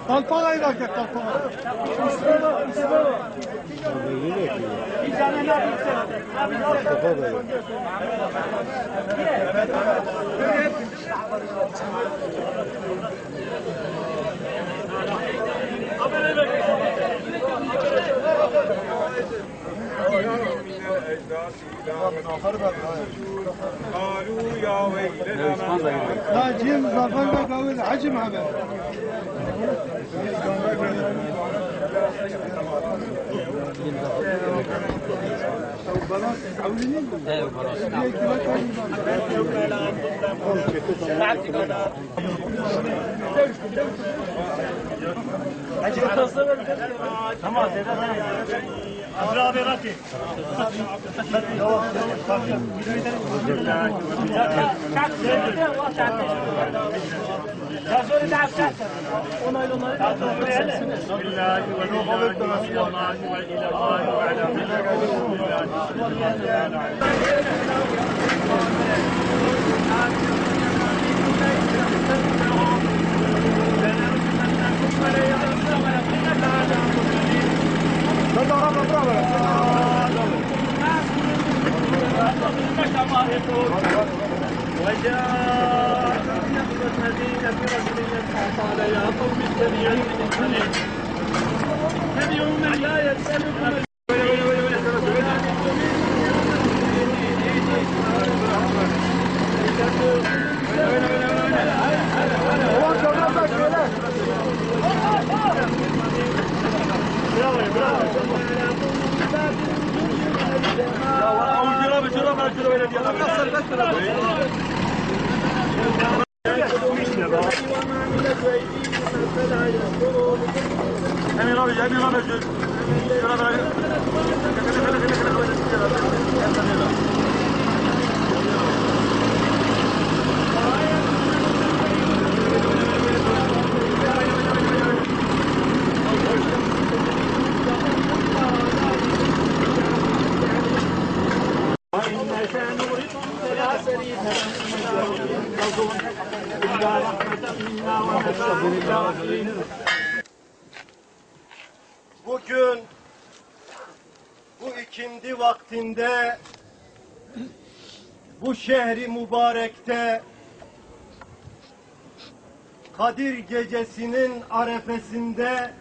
Talpanayı da gel, talpanayı. Bir tane ne yapayım? قالوا يا ويلنا لا جيم زفرنا قوي عجم هذا. Tamam, Azra abi Raki. وجاء الذين برجل قال يا قوم اتبعوا من لا يسألكم Bugün bu ikindi vaktinde bu şehri mübarekte Kadir Gecesi'nin arefesinde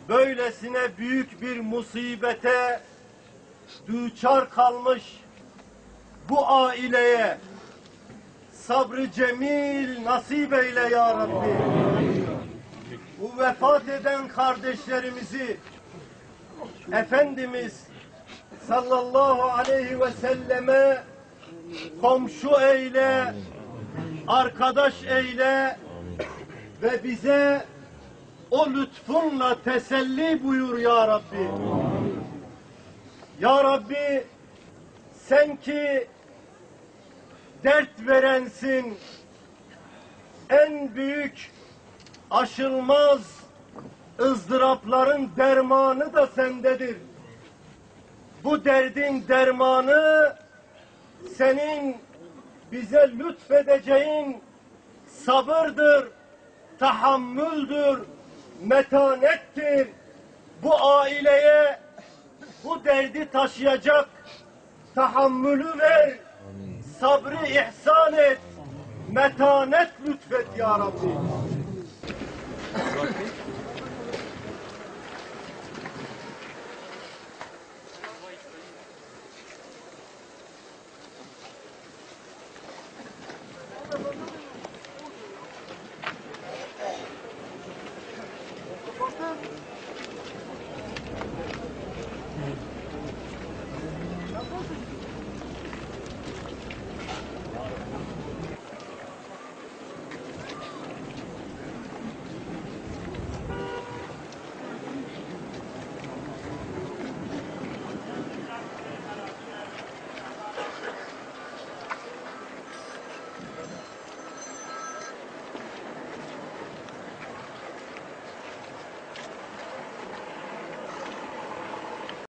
böylesine büyük bir musibete düçar kalmış bu aileye sabrı cemil nasip eyle ya Rabbi. Bu vefat eden kardeşlerimizi Efendimiz sallallahu aleyhi ve selleme komşu eyle, arkadaş eyle ve bize o lütfunla teselli buyur ya Rabbi. Ya Rabbi, sen ki dert verensin, en büyük aşılmaz ızdırapların dermanı da sendedir. Bu derdin dermanı senin bize lütfedeceğin sabırdır, tahammüldür, metanettir. Bu aileye bu derdi taşıyacak tahammülü ver, sabrı ihsan et, metanet lütfet ya Rabbi.